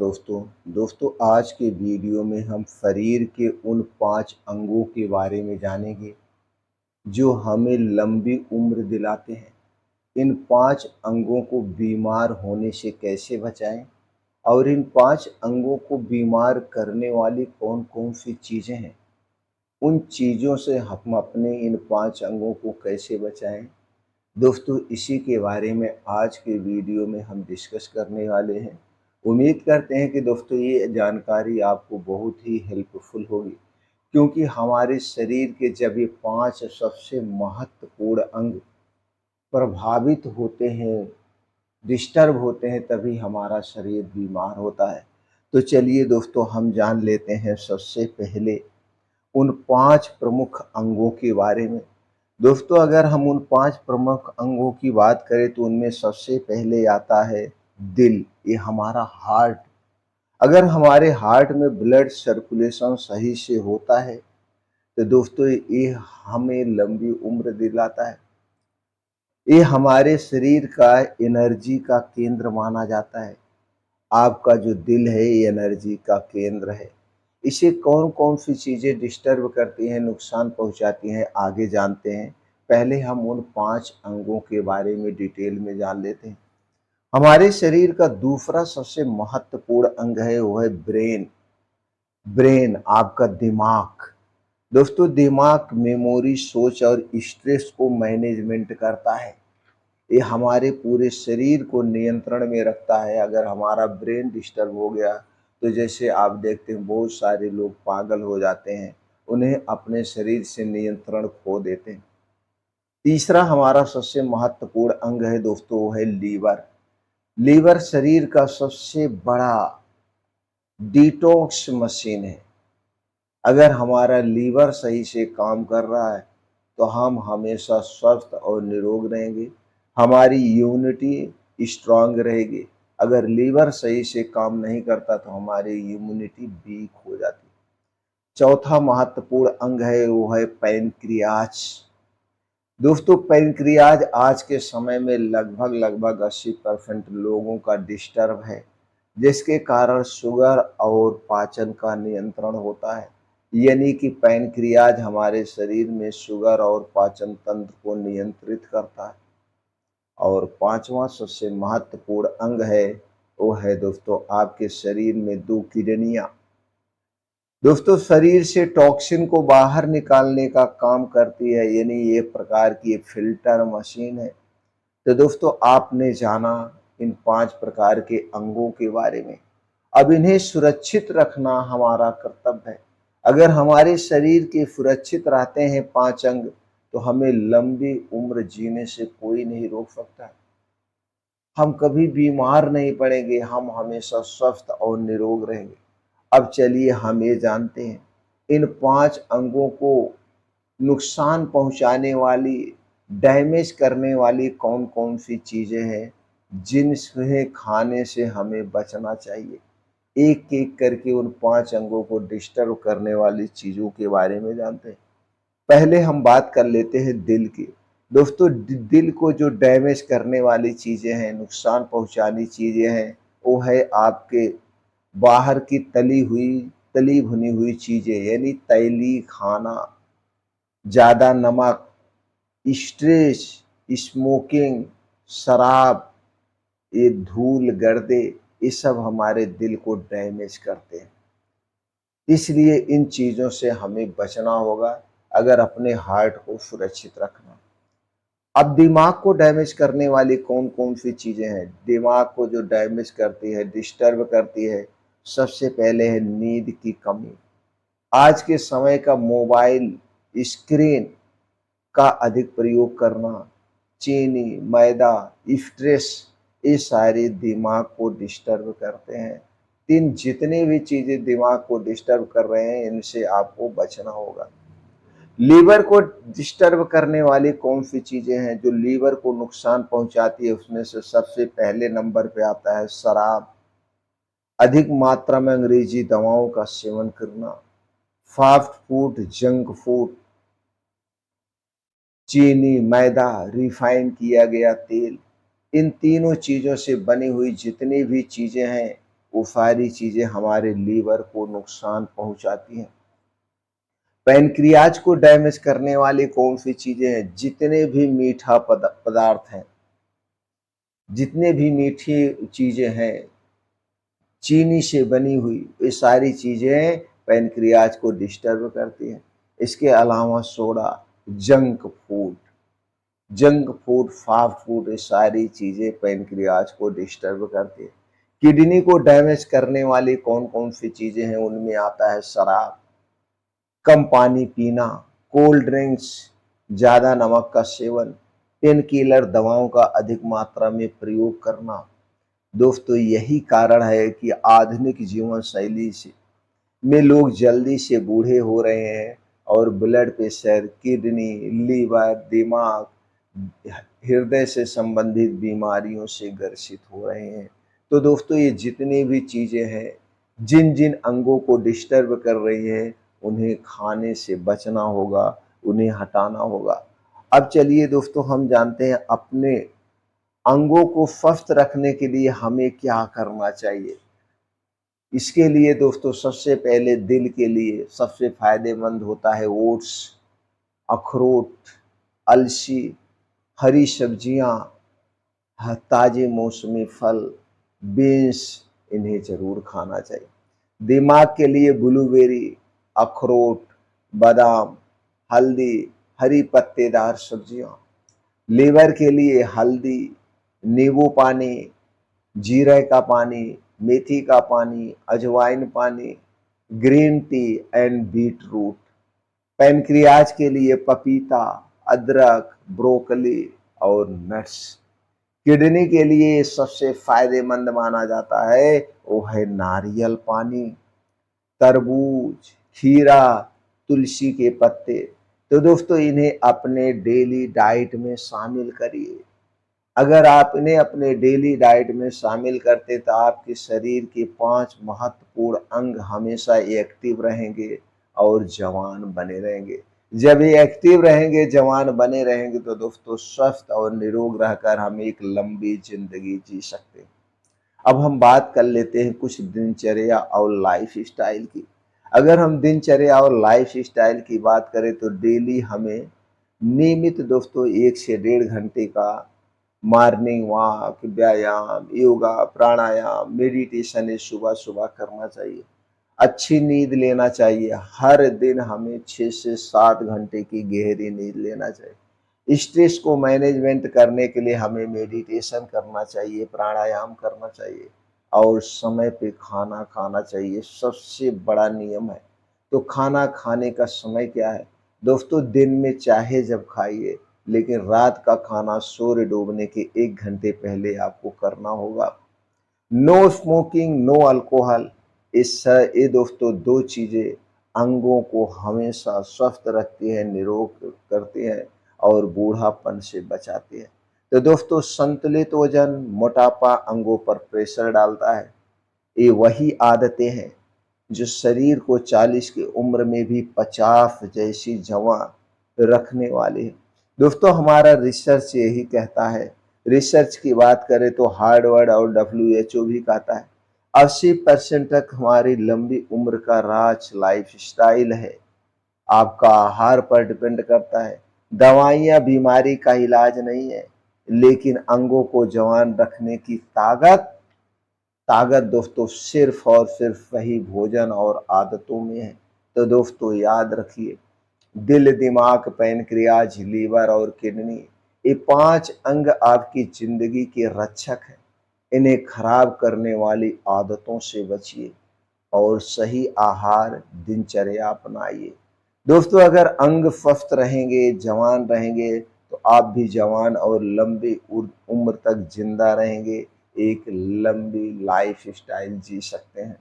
दोस्तों आज के वीडियो में हम शरीर के उन 5 अंगों के बारे में जानेंगे जो हमें लंबी उम्र दिलाते हैं। इन 5 अंगों को बीमार होने से कैसे बचाएं और इन 5 अंगों को बीमार करने वाली कौन-कौन सी चीज़ें हैं, उन चीज़ों से हम अपने इन 5 अंगों को कैसे बचाएं। दोस्तों इसी के बारे में आज के वीडियो में हम डिस्कस करने वाले हैं। उम्मीद करते हैं कि दोस्तों ये जानकारी आपको बहुत ही हेल्पफुल होगी, क्योंकि हमारे शरीर के जब ये 5 सबसे महत्वपूर्ण अंग प्रभावित होते हैं, डिस्टर्ब होते हैं, तभी हमारा शरीर बीमार होता है। तो चलिए दोस्तों हम जान लेते हैं सबसे पहले उन 5 प्रमुख अंगों के बारे में। दोस्तों अगर हम उन 5 प्रमुख अंगों की बात करें तो उनमें सबसे पहले आता है दिल, ये हमारा हार्ट। अगर हमारे हार्ट में ब्लड सर्कुलेशन सही से होता है तो दोस्तों ये हमें लंबी उम्र दिलाता है। ये हमारे शरीर का एनर्जी का केंद्र माना जाता है। आपका जो दिल है ये एनर्जी का केंद्र है। इसे कौन-कौन सी चीज़ें डिस्टर्ब करती हैं, नुकसान पहुँचाती हैं, आगे जानते हैं। पहले हम उन 5 अंगों के बारे में डिटेल में जान लेते हैं। हमारे शरीर का दूसरा सबसे महत्वपूर्ण अंग है वो है ब्रेन। ब्रेन आपका दिमाग। दोस्तों दिमाग मेमोरी, सोच और स्ट्रेस को मैनेजमेंट करता है। ये हमारे पूरे शरीर को नियंत्रण में रखता है। अगर हमारा ब्रेन डिस्टर्ब हो गया तो जैसे आप देखते हैं बहुत सारे लोग पागल हो जाते हैं, उन्हें अपने शरीर से नियंत्रण खो देते हैं। तीसरा हमारा सबसे महत्वपूर्ण अंग है दोस्तों वो है लीवर। लीवर शरीर का सबसे बड़ा डिटॉक्स मशीन है। अगर हमारा लीवर सही से काम कर रहा है तो हम हमेशा स्वस्थ और निरोग रहेंगे, हमारी इम्यूनिटी स्ट्रांग रहेगी। अगर लीवर सही से काम नहीं करता तो हमारी इम्यूनिटी वीक हो जाती है। चौथा महत्वपूर्ण अंग है वो है पैनक्रियाज। दोस्तों पैनक्रियाज आज के समय में लगभग 80% लोगों का डिस्टर्ब है, जिसके कारण शुगर और पाचन का नियंत्रण होता है। यानी कि पैनक्रियाज हमारे शरीर में शुगर और पाचन तंत्र को नियंत्रित करता है। और पांचवा सबसे महत्वपूर्ण अंग है वो है दोस्तों आपके शरीर में 2 किडनियां। दोस्तों शरीर से टॉक्सिन को बाहर निकालने का काम करती है, यानी ये प्रकार की फिल्टर मशीन है। तो दोस्तों आपने जाना इन 5 प्रकार के अंगों के बारे में। अब इन्हें सुरक्षित रखना हमारा कर्तव्य है। अगर हमारे शरीर के सुरक्षित रहते हैं 5 अंग तो हमें लंबी उम्र जीने से कोई नहीं रोक सकता। हम कभी बीमार नहीं पड़ेंगे, हम हमेशा स्वस्थ और निरोग रहेंगे। अब चलिए हम ये जानते हैं इन 5 अंगों को नुकसान पहुंचाने वाली, डैमेज करने वाली कौन-कौन सी चीज़ें हैं, जिन्हें खाने से हमें बचना चाहिए। एक-एक करके उन 5 अंगों को डिस्टर्ब करने वाली चीज़ों के बारे में जानते हैं। पहले हम बात कर लेते हैं दिल की। दोस्तों दिल को जो डैमेज करने वाली चीज़ें हैं, नुकसान पहुँचाने चीज़ें हैं, वो है आपके बाहर की तली भुनी हुई चीज़ें, यानी तैलीय खाना, ज़्यादा नमक, स्ट्रेस, स्मोकिंग, शराब, ये धूल, गर्दे, ये सब हमारे दिल को डैमेज करते हैं। इसलिए इन चीज़ों से हमें बचना होगा अगर अपने हार्ट को सुरक्षित रखना। अब दिमाग को डैमेज करने वाली कौन-कौन सी चीज़ें हैं? दिमाग को जो डैमेज करती है, डिस्टर्ब करती है, सबसे पहले है नींद की कमी। आज के समय का मोबाइल स्क्रीन का अधिक प्रयोग करना, चीनी, मैदा, स्ट्रेस, ये सारे दिमाग को डिस्टर्ब करते हैं। जितनी भी चीज़ें दिमाग को डिस्टर्ब कर रहे हैं इनसे आपको बचना होगा। लीवर को डिस्टर्ब करने वाली कौन सी चीज़ें हैं जो लीवर को नुकसान पहुंचाती है, उसमें से सबसे पहले नंबर पे आता है शराब, अधिक मात्रा में अंग्रेजी दवाओं का सेवन करना, फास्ट फूड, जंक फूड, चीनी, मैदा, रिफाइन किया गया तेल, इन तीनों चीज़ों से बनी हुई जितनी भी चीज़ें हैं वो सारी चीज़ें हमारे लीवर को नुकसान पहुंचाती हैं। पैनक्रियाज को डैमेज करने वाली कौन सी चीज़ें हैं? जितने भी मीठा पदार्थ हैं, जितने भी मीठी चीज़ें हैं, चीनी से बनी हुई, ये सारी चीज़ें पैनक्रियाज को डिस्टर्ब करती हैं। इसके अलावा soda, junk food, fast food, ये सारी चीज़ें पैनक्रियाज को डिस्टर्ब करती है। किडनी को डैमेज करने वाली कौन कौन सी चीज़ें हैं? उनमें आता है शराब, कम पानी पीना, कोल्ड ड्रिंक्स, ज़्यादा नमक का सेवन, पेन किलर दवाओं का अधिक मात्रा में प्रयोग करना। दोस्तों, यही कारण है कि आधुनिक जीवन शैली से में लोग जल्दी से बूढ़े हो रहे हैं और ब्लड प्रेशर, किडनी, लीवर, दिमाग, हृदय से संबंधित बीमारियों से ग्रसित हो रहे हैं। तो दोस्तों, ये जितनी भी चीज़ें हैं, जिन जिन अंगों को डिस्टर्ब कर रही हैं, उन्हें खाने से बचना होगा, उन्हें हटाना होगा। अब चलिए दोस्तों, हम जानते हैं अपने अंगों को स्वस्थ रखने के लिए हमें क्या करना चाहिए। इसके लिए दोस्तों, सबसे पहले दिल के लिए सबसे फायदेमंद होता है ओट्स, अखरोट, अलसी, हरी सब्जियां, ताजे मौसमी फल, बीन्स, इन्हें जरूर खाना चाहिए। दिमाग के लिए ब्लूबेरी, अखरोट, बादाम, हल्दी, हरी पत्तेदार सब्जियां। लीवर के लिए हल्दी, नींबू पानी, जीरे का पानी, मेथी का पानी, अजवाइन पानी, green tea and beetroot. Pancreas के लिए पपीता, अदरक, ब्रोकली और नट्स। किडनी के लिए सबसे फायदेमंद माना जाता है वो है नारियल पानी, तरबूज, खीरा, तुलसी के पत्ते। तो दोस्तों, इन्हें अपने डेली डाइट में शामिल करिए। अगर आप इन्हें अपने डेली डाइट में शामिल करते तो आपके शरीर के 5 महत्वपूर्ण अंग हमेशा एक्टिव रहेंगे और जवान बने रहेंगे। जब ये एक्टिव रहेंगे, जवान बने रहेंगे, तो दोस्तों स्वस्थ और निरोग रहकर हम एक लंबी जिंदगी जी सकते हैं। अब हम बात कर लेते हैं कुछ दिनचर्या और लाइफ स्टाइल की। अगर हम दिनचर्या और लाइफ स्टाइल की बात करें तो डेली हमें नियमित दोस्तों 1 से 1.5 घंटे का मॉर्निंग वॉक, व्यायाम, योगा, प्राणायाम, मेडिटेशन ये सुबह-सुबह करना चाहिए। अच्छी नींद लेना चाहिए। हर दिन हमें 6 से 7 घंटे की गहरी नींद लेना चाहिए। स्ट्रेस को मैनेजमेंट करने के लिए हमें मेडिटेशन करना चाहिए, प्राणायाम करना चाहिए और समय पे खाना खाना चाहिए। सबसे बड़ा नियम है। तो खाना खाने का समय क्या है? दोस्तों, दिन में चाहे जब खाइए, लेकिन रात का खाना सूर्य डूबने के 1 घंटे पहले आपको करना होगा। No smoking, no alcohol. ये दोस्तों 2 चीज़ें अंगों को हमेशा स्वस्थ रखती हैं, निरोग करती हैं और बूढ़ापन से बचाती हैं। तो दोस्तों, संतुलित वजन, मोटापा अंगों पर प्रेशर डालता है। ये वही आदतें हैं जो शरीर को 40 की उम्र में भी 50 जैसी जवां रखने वाली है। दोस्तों, हमारा रिसर्च यही कहता है। रिसर्च की बात करें तो हार्वर्ड और WHO भी कहता है 80% तक हमारी लंबी उम्र का राज लाइफस्टाइल है। आपका आहार पर डिपेंड करता है। दवाइयाँ बीमारी का इलाज नहीं है, लेकिन अंगों को जवान रखने की ताकत ताकत दोस्तों सिर्फ और सिर्फ वही भोजन और आदतों में है। तो दोस्तों, याद रखिए, दिल, दिमाग, पैनक्रियाज, लीवर और किडनी, ये 5 अंग आपकी जिंदगी के रक्षक हैं। इन्हें खराब करने वाली आदतों से बचिए और सही आहार, दिनचर्या अपनाइए। दोस्तों, अगर अंग स्वस्थ रहेंगे, जवान रहेंगे, तो आप भी जवान और लंबी उम्र तक जिंदा रहेंगे, एक लंबी लाइफ स्टाइल जी सकते हैं।